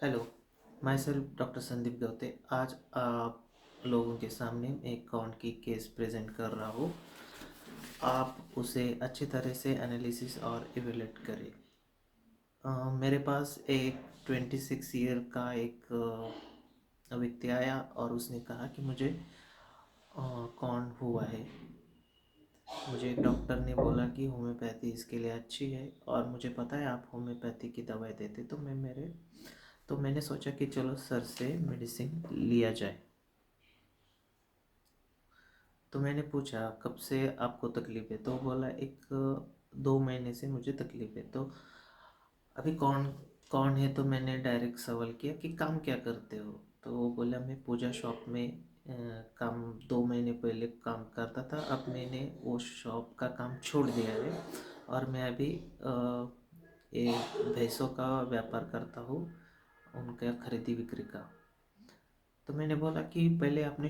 Hello, myself doctor Sandeep Gaute. आज आप लोगों के सामने एक काउंट की केस प्रेजेंट कर रहा हूँ। आप उसे अच्छी तरह से एनालिसिस और इवेलुएट करें। मेरे पास एक 26 ईयर का एक व्यक्ति आया और उसने कहा कि मुझे कौन हुआ है। मुझे एक डॉक्टर ने बोला कि होम्योपैथी इसके लिए अच्छी है और मुझे पता है आप होम्योपैथी की दवाई देते, तो मैंने सोचा कि चलो सर से मेडिसिन लिया जाए। तो मैंने पूछा कब से आपको तकलीफ़ है, तो बोला एक 2 महीने से मुझे तकलीफ़ है। तो अभी कौन कौन है, तो मैंने डायरेक्ट सवाल किया कि काम क्या करते हो। तो वो बोला मैं पूजा शॉप में काम 2 महीने पहले काम करता था, अब मैंने वो शॉप का काम छोड़ दिया है और मैं अभी एक भैंसों का व्यापार करता हूँ, उनका खरीदी बिक्री का। तो मैंने बोला कि पहले आपने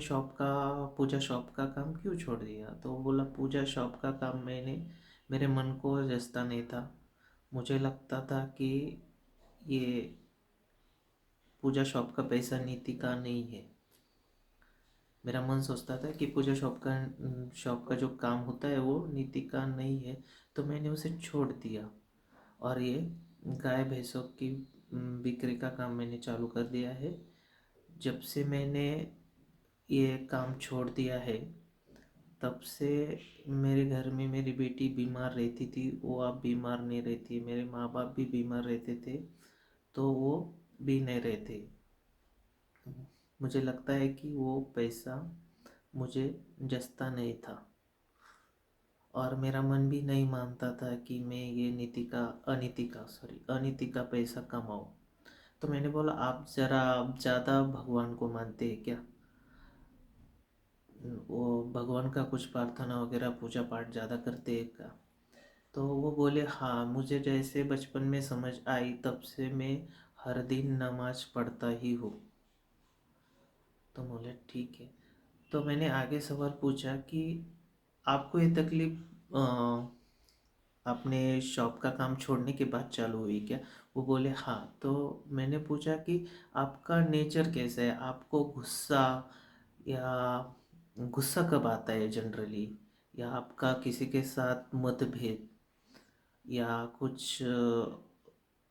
पूजा शॉप का काम क्यों छोड़ दिया। तो वो बोला पूजा शॉप का काम मेरे मन को जचता नहीं था। मुझे लगता था कि ये पूजा शॉप का पैसा नीति का नहीं है। मेरा मन सोचता था कि पूजा शॉप का जो काम होता है वो नीति का नहीं है। तो मैंने उसे छोड़ दिया और ये गाय भैंसों की बिक्री का काम मैंने चालू कर दिया है। जब से मैंने ये काम छोड़ दिया है, तब से मेरे घर में मेरी बेटी बीमार रहती थी, वो अब बीमार नहीं रहती। मेरे माँ बाप भी बीमार रहते थे, तो वो भी नहीं रहते। मुझे लगता है कि वो पैसा मुझे जचता नहीं था और मेरा मन भी नहीं मानता था कि मैं ये अनीति का पैसा कमाऊँ। तो मैंने बोला आप ज़्यादा भगवान को मानते हैं क्या? वो भगवान का कुछ प्रार्थना वगैरह पूजा पाठ ज़्यादा करते हैं क्या? तो वो बोले हाँ, मुझे जैसे बचपन में समझ आई तब से मैं हर दिन नमाज पढ़ता ही हूँ। तो बोले ठीक है। तो मैंने आगे सवाल पूछा कि आपको ये तकलीफ आपने शॉप का काम छोड़ने के बाद चालू हुई क्या? वो बोले हाँ। तो मैंने पूछा कि आपका नेचर कैसा है, आपको या गुस्सा कब आता है जनरली, या आपका किसी के साथ मतभेद या कुछ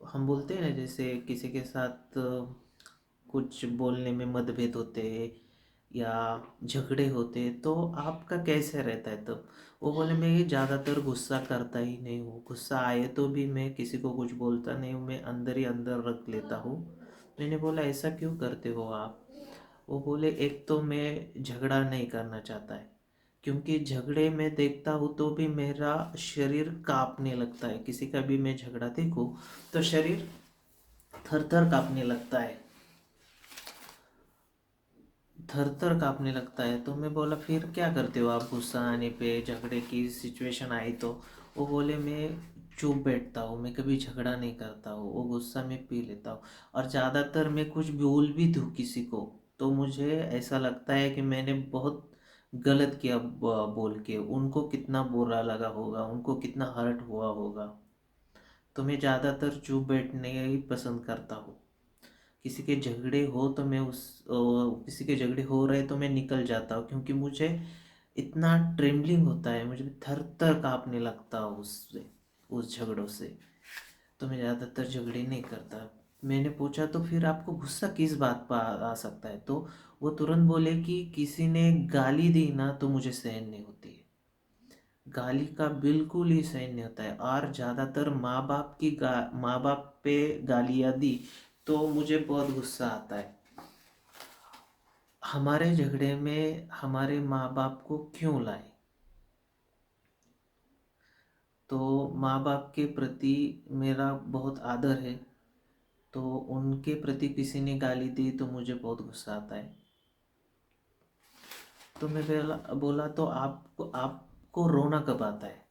हम बोलते हैं ना, जैसे किसी के साथ कुछ बोलने में मतभेद होते हैं या झगड़े होते हैं, तो आपका कैसे रहता है तब? वो बोले मैं ये ज़्यादातर गुस्सा करता ही नहीं हूँ, गुस्सा आए तो भी मैं किसी को कुछ बोलता नहीं हूँ, मैं अंदर ही अंदर रख लेता हूँ। मैंने बोला ऐसा क्यों करते हो आप? वो बोले एक तो मैं झगड़ा नहीं करना चाहता है, क्योंकि झगड़े में देखता हूँ तो भी मेरा शरीर कांपने लगता है। किसी का भी मैं झगड़ा देखूँ तो शरीर थर थर कांपने लगता है, थर थर कांपने लगता है। तो मैं बोला फिर क्या करते हो आप गुस्सा आने पे, झगड़े की सिचुएशन आई तो? वो बोले मैं चुप बैठता हूँ, मैं कभी झगड़ा नहीं करता हूँ, वो गुस्सा मैं पी लेता हूँ। और ज़्यादातर मैं कुछ बोल भी दूँ किसी को तो मुझे ऐसा लगता है कि मैंने बहुत गलत किया, बोल के उनको कितना बुरा लगा होगा, उनको कितना हर्ट हुआ होगा। तो मैं ज़्यादातर चुप बैठने ही पसंद करता हूँ। किसी के झगड़े हो तो किसी के झगड़े हो रहे तो मैं निकल जाता हूँ, क्योंकि मुझे इतना ट्रेम्बलिंग होता है, मुझे थर थर काँपने लगता है उससे, उस झगड़ों से। तो मैं ज़्यादातर झगड़े नहीं करता। मैंने पूछा तो फिर आपको गुस्सा किस बात पर आ सकता है? तो वो तुरंत बोले कि किसी ने गाली दी ना तो मुझे सहन नहीं होती है। गाली का बिल्कुल ही सहन नहीं होता है। और ज़्यादातर माँ बाप पे गालियाँ दी तो मुझे बहुत गुस्सा आता है। हमारे झगड़े में हमारे माँ बाप को क्यों लाए? तो माँ बाप के प्रति मेरा बहुत आदर है, तो उनके प्रति किसी ने गाली दी तो मुझे बहुत गुस्सा आता है। तो मैं बोला तो आपको रोना कब आता है?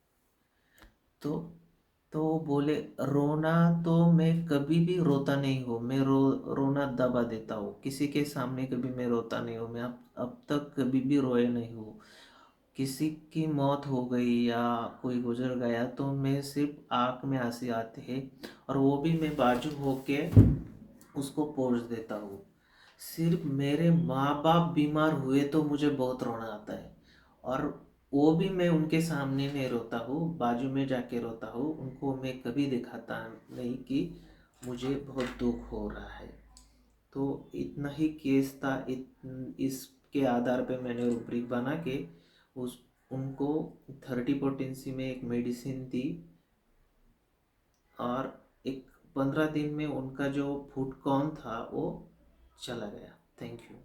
तो बोले रोना तो मैं कभी भी रोता नहीं हूँ, मैं रोना दबा देता हूँ, किसी के सामने कभी मैं रोता नहीं हूँ। मैं अब तक कभी भी रोए नहीं हूँ। किसी की मौत हो गई या कोई गुजर गया तो मैं सिर्फ आँख में आंसू आते हैं और वो भी मैं बाजू होके उसको पोष देता हूँ। सिर्फ मेरे माँ बाप बीमार हुए तो मुझे बहुत रोना आता है, और वो भी मैं उनके सामने नहीं रोता हूँ, बाजू में जाके रोता हूँ। उनको मैं कभी दिखाता नहीं कि मुझे बहुत दुख हो रहा है। तो इतना ही केस था। इसके आधार पे मैंने रूब्रिक बना के उस उनको 30 पोटेंसी में एक मेडिसिन दी, और एक 15 दिन में उनका जो फूड कॉर्न था वो चला गया। Thank you.